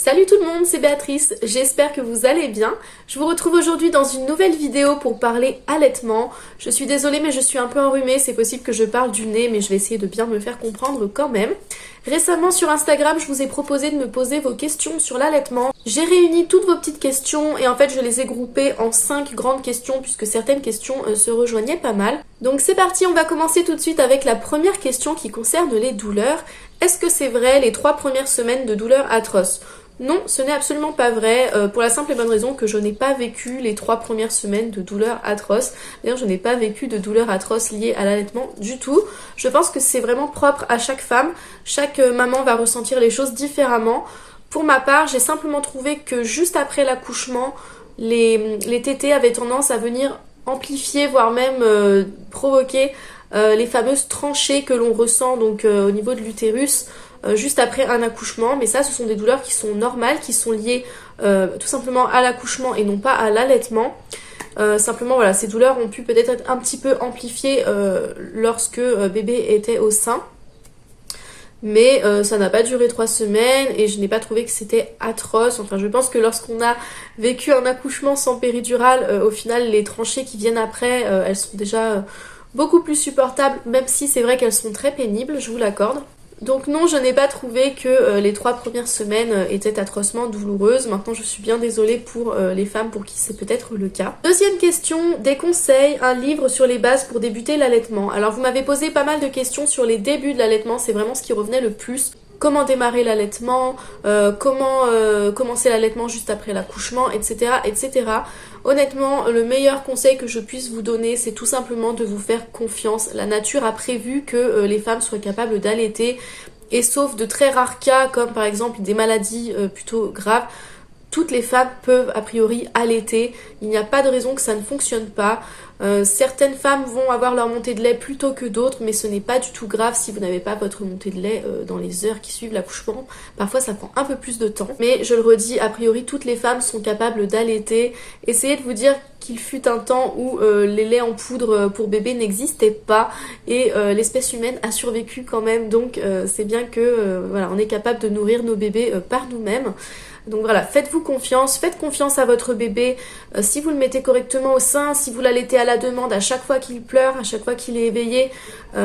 Salut tout le monde, c'est Béatrice, j'espère que vous allez bien. Je vous retrouve aujourd'hui dans une nouvelle vidéo pour parler allaitement. Je suis désolée mais je suis un peu enrhumée, c'est possible que je parle du nez mais je vais essayer de bien me faire comprendre quand même. Récemment sur Instagram, je vous ai proposé de me poser vos questions sur l'allaitement. J'ai réuni toutes vos petites questions et en fait je les ai groupées en 5 grandes questions puisque certaines questions se rejoignaient pas mal. Donc c'est parti, on va commencer tout de suite avec la première question qui concerne les douleurs. Est-ce que c'est vrai les 3 premières semaines de douleurs atroces ? Non, ce n'est absolument pas vrai, pour la simple et bonne raison que je n'ai pas vécu les 3 premières semaines de douleurs atroces. D'ailleurs, je n'ai pas vécu de douleurs atroces liées à l'allaitement du tout. Je pense que c'est vraiment propre à chaque femme. Chaque maman va ressentir les choses différemment. Pour ma part, j'ai simplement trouvé que juste après l'accouchement, les tétés avaient tendance à venir amplifier, voire même provoquer les fameuses tranchées que l'on ressent donc au niveau de l'utérus. Juste après un accouchement, mais ça ce sont des douleurs qui sont normales, qui sont liées tout simplement à l'accouchement et non pas à l'allaitement. Simplement voilà, ces douleurs ont pu peut-être être un petit peu amplifiées lorsque bébé était au sein. Mais ça n'a pas duré 3 semaines et je n'ai pas trouvé que c'était atroce. Enfin je pense que lorsqu'on a vécu un accouchement sans péridurale, au final les tranchées qui viennent après, elles sont déjà beaucoup plus supportables, même si c'est vrai qu'elles sont très pénibles, je vous l'accorde. Donc non, je n'ai pas trouvé que les 3 premières semaines étaient atrocement douloureuses. Maintenant, je suis bien désolée pour les femmes pour qui c'est peut-être le cas. Deuxième question, des conseils, un livre sur les bases pour débuter l'allaitement. Alors vous m'avez posé pas mal de questions sur les débuts de l'allaitement, c'est vraiment ce qui revenait le plus. Comment démarrer l'allaitement, comment commencer l'allaitement juste après l'accouchement, etc., etc. Honnêtement, le meilleur conseil que je puisse vous donner, c'est tout simplement de vous faire confiance. La nature a prévu que les femmes soient capables d'allaiter, et sauf de très rares cas, comme par exemple des maladies plutôt graves, toutes les femmes peuvent a priori allaiter. Il n'y a pas de raison que ça ne fonctionne pas. Certaines femmes vont avoir leur montée de lait plus tôt que d'autres, mais ce n'est pas du tout grave si vous n'avez pas votre montée de lait dans les heures qui suivent l'accouchement. Parfois ça prend un peu plus de temps, mais je le redis, a priori toutes les femmes sont capables d'allaiter. Essayez de vous dire qu'il fut un temps où les laits en poudre pour bébé n'existaient pas et l'espèce humaine a survécu quand même, donc c'est bien que voilà, on est capable de nourrir nos bébés par nous-mêmes. Donc voilà, faites-vous confiance, faites confiance à votre bébé. Si vous le mettez correctement au sein, si vous l'allaitez à la demande à chaque fois qu'il pleure, à chaque fois qu'il est éveillé,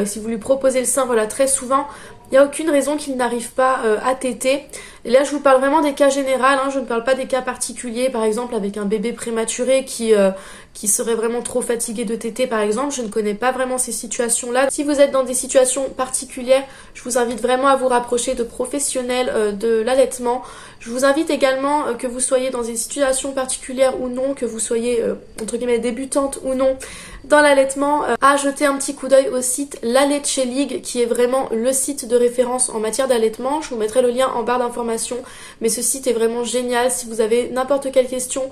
si vous lui proposez le sein, voilà, très souvent, il n'y a aucune raison qu'il n'arrive pas à téter. Et là, je vous parle vraiment des cas généraux, hein, je ne parle pas des cas particuliers, par exemple avec un bébé prématuré qui serait vraiment trop fatigué de téter, par exemple. Je ne connais pas vraiment ces situations-là. Si vous êtes dans des situations particulières, je vous invite vraiment à vous rapprocher de professionnels de l'allaitement. Je vous invite également, que vous soyez dans des situations particulières ou non, que vous soyez entre guillemets débutante ou non dans l'allaitement, à jeter un petit coup d'œil au site La Leche League, qui est vraiment le site de référence en matière d'allaitement. Je vous mettrai le lien en barre d'informations, mais ce site est vraiment génial. Si vous avez n'importe quelle question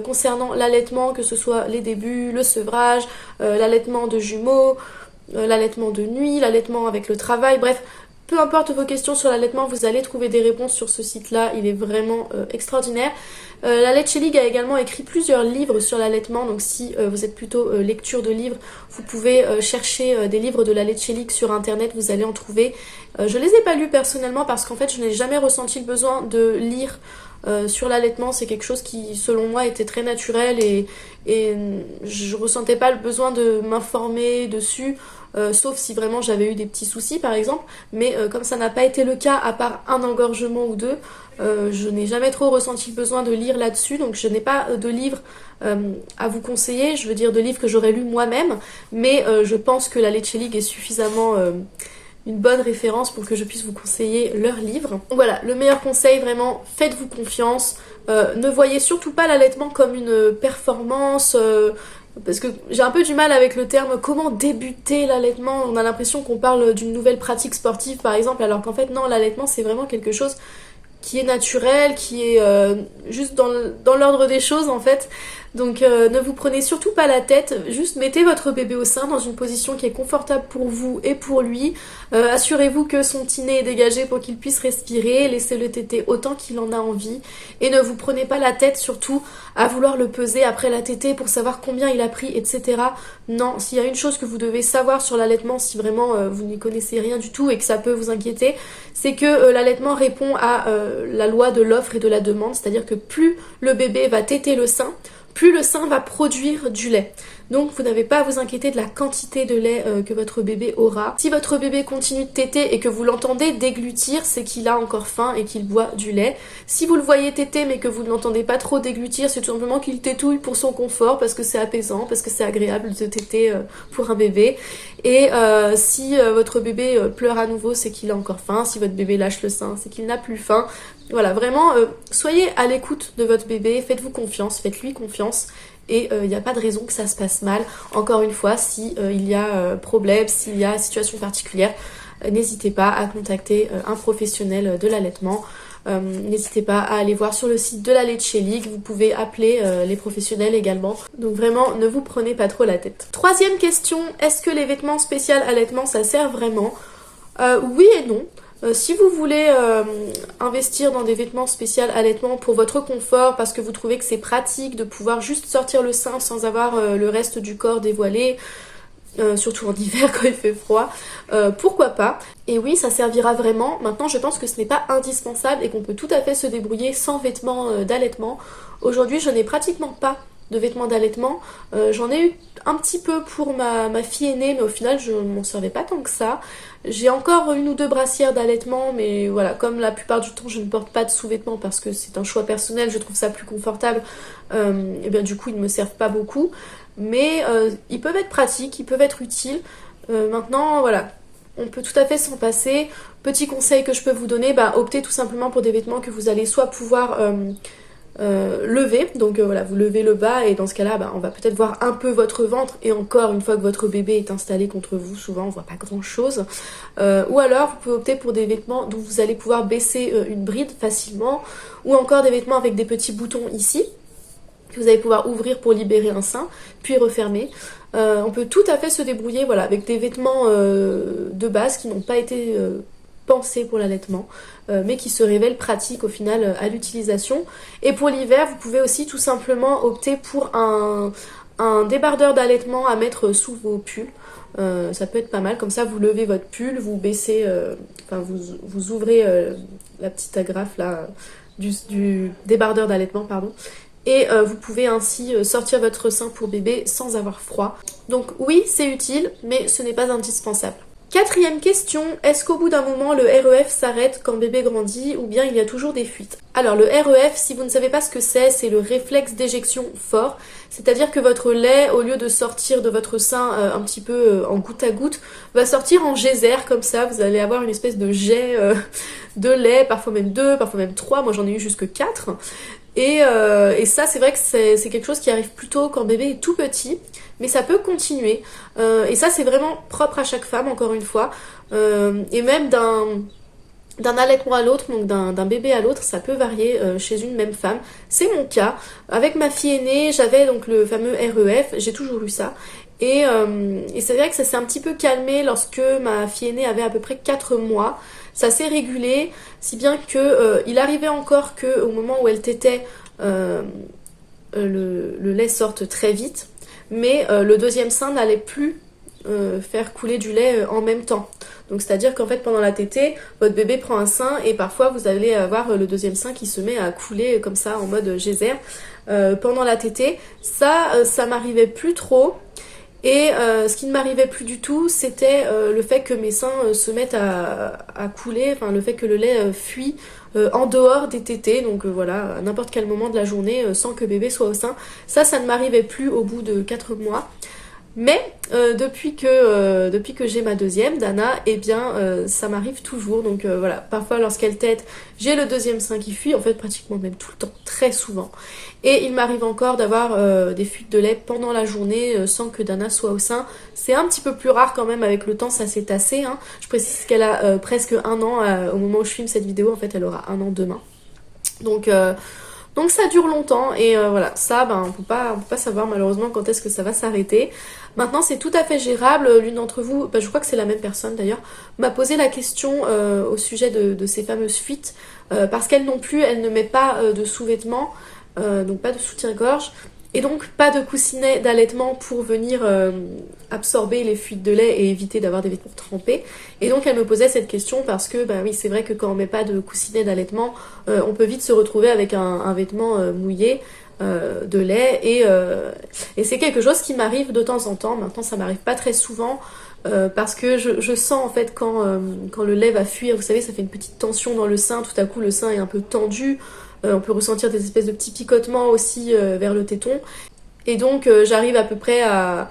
concernant l'allaitement, que ce soit les débuts, le sevrage, l'allaitement de jumeaux, l'allaitement de nuit, l'allaitement avec le travail, bref, peu importe vos questions sur l'allaitement, vous allez trouver des réponses sur ce site-là, il est vraiment extraordinaire. La Leche League a également écrit plusieurs livres sur l'allaitement, donc si vous êtes plutôt lecture de livres, vous pouvez chercher des livres de la Leche League sur internet, vous allez en trouver. Je les ai pas lus personnellement parce qu'en fait je n'ai jamais ressenti le besoin de lire sur l'allaitement. C'est quelque chose qui selon moi était très naturel et je ressentais pas le besoin de m'informer dessus. Sauf si vraiment j'avais eu des petits soucis par exemple, mais comme ça n'a pas été le cas à part un engorgement ou deux, je n'ai jamais trop ressenti le besoin de lire là-dessus, donc je n'ai pas de livre à vous conseiller, je veux dire de livres que j'aurais lu moi-même, mais je pense que la Leche League est suffisamment une bonne référence pour que je puisse vous conseiller leurs livres. Donc voilà, le meilleur conseil vraiment, faites-vous confiance, ne voyez surtout pas l'allaitement comme une performance, parce que j'ai un peu du mal avec le terme comment débuter l'allaitement. On a l'impression qu'on parle d'une nouvelle pratique sportive par exemple, alors qu'en fait non, l'allaitement c'est vraiment quelque chose qui est naturel, qui est juste dans l'ordre des choses en fait. Donc ne vous prenez surtout pas la tête, juste mettez votre bébé au sein dans une position qui est confortable pour vous et pour lui. Assurez-vous que son petit nez est dégagé pour qu'il puisse respirer, laissez-le téter autant qu'il en a envie et ne vous prenez pas la tête surtout à vouloir le peser après la tétée pour savoir combien il a pris, etc. Non, s'il y a une chose que vous devez savoir sur l'allaitement, si vraiment vous n'y connaissez rien du tout et que ça peut vous inquiéter, c'est que l'allaitement répond à la loi de l'offre et de la demande, c'est-à-dire que plus le bébé va téter le sein, plus le sein va produire du lait. Donc vous n'avez pas à vous inquiéter de la quantité de lait que votre bébé aura. Si votre bébé continue de téter et que vous l'entendez déglutir, c'est qu'il a encore faim et qu'il boit du lait. Si vous le voyez téter mais que vous ne l'entendez pas trop déglutir, c'est tout simplement qu'il tétouille pour son confort, parce que c'est apaisant, parce que c'est agréable de téter pour un bébé. Et si votre bébé pleure à nouveau, c'est qu'il a encore faim. Si votre bébé lâche le sein, c'est qu'il n'a plus faim. Voilà, vraiment, soyez à l'écoute de votre bébé, faites-vous confiance, faites-lui confiance. Et il n'y a pas de raison que ça se passe mal. Encore une fois, si il y a problème, s'il y a situation particulière, n'hésitez pas à contacter un professionnel de l'allaitement. N'hésitez pas à aller voir sur le site de la Leche League, vous pouvez appeler les professionnels également. Donc vraiment, ne vous prenez pas trop la tête. Troisième question, est-ce que les vêtements spéciaux allaitement, ça sert vraiment? Oui et non. Si vous voulez investir dans des vêtements spéciaux allaitement pour votre confort, parce que vous trouvez que c'est pratique de pouvoir juste sortir le sein sans avoir le reste du corps dévoilé, surtout en hiver quand il fait froid, pourquoi pas. Et oui, ça servira vraiment. Maintenant, je pense que ce n'est pas indispensable et qu'on peut tout à fait se débrouiller sans vêtements d'allaitement. Aujourd'hui, je n'ai pratiquement pas de vêtements d'allaitement. J'en ai eu un petit peu pour ma fille aînée, mais au final je m'en servais pas tant que ça. J'ai encore une ou deux brassières d'allaitement, mais voilà, comme la plupart du temps je ne porte pas de sous-vêtements parce que c'est un choix personnel, je trouve ça plus confortable, et bien du coup ils ne me servent pas beaucoup. Mais ils peuvent être pratiques, ils peuvent être utiles. Maintenant, voilà, on peut tout à fait s'en passer. Petit conseil que je peux vous donner, optez tout simplement pour des vêtements que vous allez soit pouvoir lever, donc voilà, vous levez le bas et dans ce cas là on va peut-être voir un peu votre ventre, et encore une fois que votre bébé est installé contre vous, souvent on voit pas grand chose, ou alors vous pouvez opter pour des vêtements dont vous allez pouvoir baisser une bride facilement, ou encore des vêtements avec des petits boutons ici que vous allez pouvoir ouvrir pour libérer un sein puis refermer. On peut tout à fait se débrouiller, voilà, avec des vêtements de base qui n'ont pas été pensés pour l'allaitement, mais qui se révèlent pratiques au final à l'utilisation. Et pour l'hiver, vous pouvez aussi tout simplement opter pour un débardeur d'allaitement à mettre sous vos pulls. Ça peut être pas mal, comme ça vous levez votre pull, vous baissez, vous ouvrez la petite agrafe là du débardeur d'allaitement, pardon. Et vous pouvez ainsi sortir votre sein pour bébé sans avoir froid. Donc oui, c'est utile, mais ce n'est pas indispensable. Quatrième question, est-ce qu'au bout d'un moment le REF s'arrête quand bébé grandit ou bien il y a toujours des fuites? Alors le REF, si vous ne savez pas ce que c'est le réflexe d'éjection fort, c'est-à-dire que votre lait, au lieu de sortir de votre sein un petit peu en goutte à goutte, va sortir en geyser comme ça, vous allez avoir une espèce de jet de lait, parfois même 2, parfois même 3, moi j'en ai eu jusque 4. Et ça, c'est vrai que c'est quelque chose qui arrive plutôt quand bébé est tout petit, mais ça peut continuer. Et ça, c'est vraiment propre à chaque femme, encore une fois. Et même d'un allaitement à l'autre, donc d'un bébé à l'autre, ça peut varier chez une même femme. C'est mon cas. Avec ma fille aînée, j'avais donc le fameux REF, j'ai toujours eu ça. Et c'est vrai que ça s'est un petit peu calmé lorsque ma fille aînée avait à peu près 4 mois. Ça s'est régulé, si bien que il arrivait encore qu'au moment où elle tétait, le lait sorte très vite, mais le deuxième sein n'allait plus faire couler du lait en même temps. Donc c'est-à-dire qu'en fait pendant la tétée, votre bébé prend un sein et parfois vous allez avoir le deuxième sein qui se met à couler comme ça en mode geyser pendant la tétée. Ça m'arrivait plus trop. Et ce qui ne m'arrivait plus du tout, c'était le fait que mes seins se mettent à couler, enfin le fait que le lait fuit en dehors des tétées, donc voilà, à n'importe quel moment de la journée, sans que bébé soit au sein. Ça ne m'arrivait plus au bout de 4 mois. Mais depuis que j'ai ma deuxième, Dana, eh bien ça m'arrive toujours. Donc voilà, parfois lorsqu'elle tète, j'ai le deuxième sein qui fuit, en fait pratiquement même tout le temps, très souvent. Et il m'arrive encore d'avoir des fuites de lait pendant la journée sans que Dana soit au sein. C'est un petit peu plus rare quand même, avec le temps ça s'est tassé, hein. Je précise qu'elle a presque 1 an au moment où je filme cette vidéo, en fait elle aura 1 an demain. Donc Donc ça dure longtemps et voilà, ça on peut pas savoir malheureusement quand est-ce que ça va s'arrêter. Maintenant c'est tout à fait gérable, l'une d'entre vous, je crois que c'est la même personne d'ailleurs, m'a posé la question au sujet de ces fameuses fuites, parce qu'elle non plus, elle ne met pas de sous-vêtements, donc pas de soutien-gorge, et donc pas de coussinet d'allaitement pour venir absorber les fuites de lait et éviter d'avoir des vêtements trempés. Et donc elle me posait cette question parce que oui, c'est vrai que quand on met pas de coussinet d'allaitement, on peut vite se retrouver avec un vêtement mouillé de lait et c'est quelque chose qui m'arrive de temps en temps. Maintenant ça m'arrive pas très souvent parce que je sens en fait quand le lait va fuir, vous savez, ça fait une petite tension dans le sein, tout à coup le sein est un peu tendu. On peut ressentir des espèces de petits picotements aussi vers le téton. Et donc j'arrive à peu près à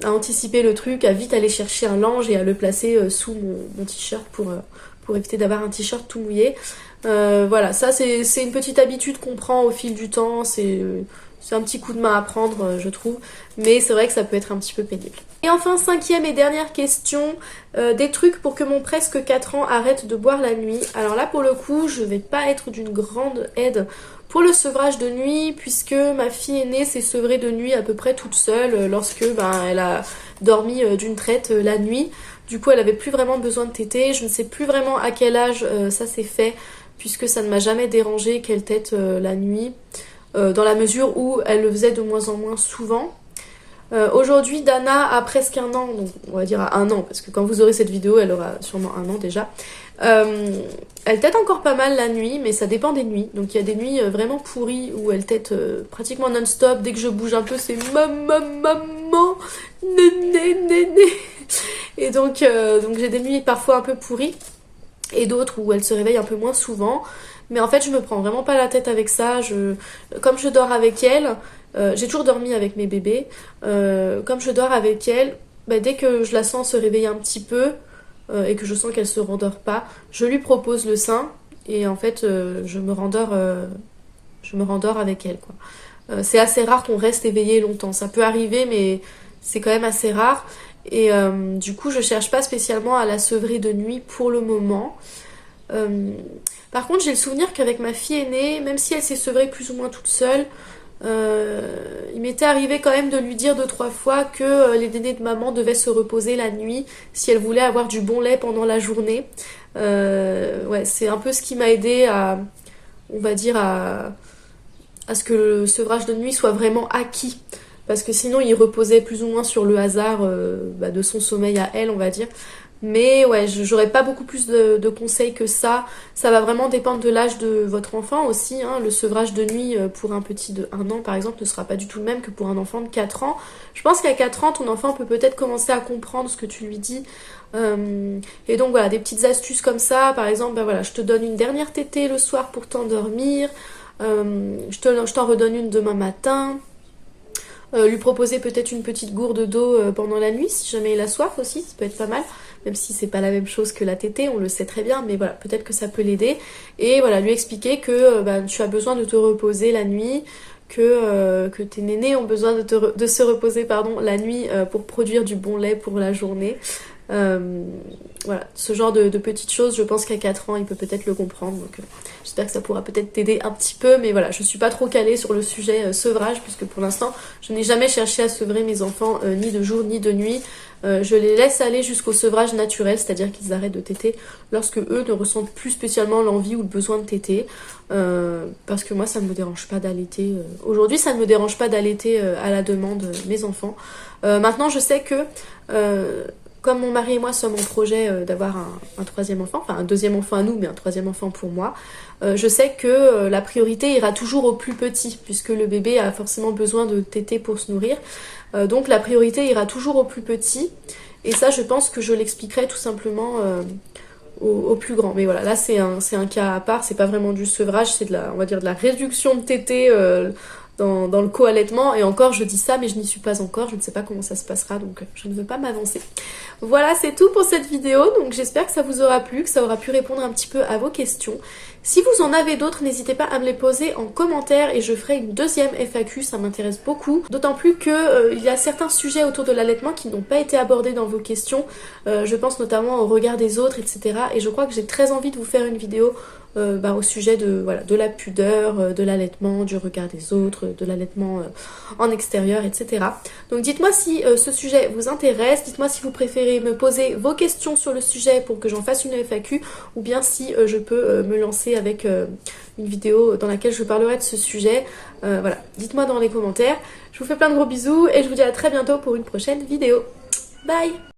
anticiper le truc, à vite aller chercher un linge et à le placer sous mon t-shirt pour éviter d'avoir un t-shirt tout mouillé. Voilà, ça c'est une petite habitude qu'on prend au fil du temps, c'est un petit coup de main à prendre, je trouve, mais c'est vrai que ça peut être un petit peu pénible. Et enfin, cinquième et dernière question, des trucs pour que mon presque 4 ans arrête de boire la nuit. Alors là, pour le coup, je vais pas être d'une grande aide pour le sevrage de nuit, puisque ma fille aînée s'est sevrée de nuit à peu près toute seule lorsque elle a dormi d'une traite la nuit. Du coup, elle avait plus vraiment besoin de téter. Je ne sais plus vraiment à quel âge ça s'est fait, puisque ça ne m'a jamais dérangé qu'elle tète la nuit. Dans la mesure où elle le faisait de moins en moins souvent. Aujourd'hui, Dana a presque 1 an, donc on va dire à 1 an, parce que quand vous aurez cette vidéo, elle aura sûrement 1 an déjà. Elle tète encore pas mal la nuit, mais ça dépend des nuits. Donc il y a des nuits vraiment pourries où elle tète pratiquement non-stop. Dès que je bouge un peu, c'est maman, néné, néné. Et donc j'ai des nuits parfois un peu pourries, et d'autres où elle se réveille un peu moins souvent. Mais en fait, je me prends vraiment pas la tête avec ça. Comme je dors avec elle, j'ai toujours dormi avec mes bébés. Comme je dors avec elle, dès que je la sens se réveiller un petit peu et que je sens qu'elle se rendort pas, je lui propose le sein et en fait, je me rendors avec elle, quoi. C'est assez rare qu'on reste éveillé longtemps. Ça peut arriver, mais c'est quand même assez rare. Et du coup, je cherche pas spécialement à la sevrer de nuit pour le moment. Par contre, j'ai le souvenir qu'avec ma fille aînée, même si elle s'est sevrée plus ou moins toute seule, il m'était arrivé quand même de lui dire 2-3 fois que les nénés de maman devaient se reposer la nuit si elle voulait avoir du bon lait pendant la journée. Ouais, c'est un peu ce qui m'a aidé on va dire, à ce que le sevrage de nuit soit vraiment acquis. Parce que sinon, il reposait plus ou moins sur le hasard de son sommeil à elle, on va dire. Mais ouais, j'aurais pas beaucoup plus de conseils que ça. Ça va vraiment dépendre de l'âge de votre enfant aussi, hein. Le sevrage de nuit pour un petit de 1 an par exemple ne sera pas du tout le même que pour un enfant de 4 ans. Je pense qu'à 4 ans, ton enfant peut peut-être commencer à comprendre ce que tu lui dis. Et donc voilà, des petites astuces comme ça. Par exemple, voilà, je te donne une dernière tétée le soir pour t'endormir. Je t'en redonne une demain matin. Lui proposer peut-être une petite gourde d'eau pendant la nuit si jamais il a soif aussi, ça peut être pas mal, même si c'est pas la même chose que la tétée, on le sait très bien, mais voilà, peut-être que ça peut l'aider. Et voilà, lui expliquer que tu as besoin de te reposer la nuit, que tes nénés ont besoin de se reposer la nuit pour produire du bon lait pour la journée. Voilà, ce genre de petites choses, je pense qu'à 4 ans il peut peut-être le comprendre, donc j'espère que ça pourra peut-être t'aider un petit peu, mais voilà, je suis pas trop calée sur le sujet sevrage, puisque pour l'instant je n'ai jamais cherché à sevrer mes enfants ni de jour ni de nuit. Je les laisse aller jusqu'au sevrage naturel, c'est-à-dire qu'ils arrêtent de téter lorsque eux ne ressentent plus spécialement l'envie ou le besoin de téter, parce que moi ça ne me dérange pas d'allaiter, aujourd'hui ça ne me dérange pas d'allaiter à la demande mes enfants. Maintenant je sais que comme mon mari et moi sommes en projet d'avoir un 3e enfant, enfin un 2e enfant à nous, mais un 3e enfant pour moi, je sais que la priorité ira toujours au plus petit, puisque le bébé a forcément besoin de téter pour se nourrir. Donc la priorité ira toujours au plus petit, et ça je pense que je l'expliquerai tout simplement au plus grand. Mais voilà, là c'est un cas à part, c'est pas vraiment du sevrage, c'est on va dire de la réduction de tétée dans le co-allaitement, et encore je dis ça mais je n'y suis pas encore, je ne sais pas comment ça se passera, donc je ne veux pas m'avancer. Voilà, c'est tout pour cette vidéo, donc j'espère que ça vous aura plu, que ça aura pu répondre un petit peu à vos questions. Si vous en avez d'autres, n'hésitez pas à me les poser en commentaire et je ferai une deuxième FAQ, ça m'intéresse beaucoup. D'autant plus que il y a certains sujets autour de l'allaitement qui n'ont pas été abordés dans vos questions. Je pense notamment au regard des autres, etc. Et je crois que j'ai très envie de vous faire une vidéo au sujet de la pudeur, de l'allaitement, du regard des autres, de l'allaitement en extérieur, etc. Donc dites-moi si ce sujet vous intéresse, dites-moi si vous préférez me poser vos questions sur le sujet pour que j'en fasse une FAQ, ou bien si je peux me lancer avec une vidéo dans laquelle je parlerai de ce sujet. Voilà, dites-moi dans les commentaires. Je vous fais plein de gros bisous et je vous dis à très bientôt pour une prochaine vidéo. Bye!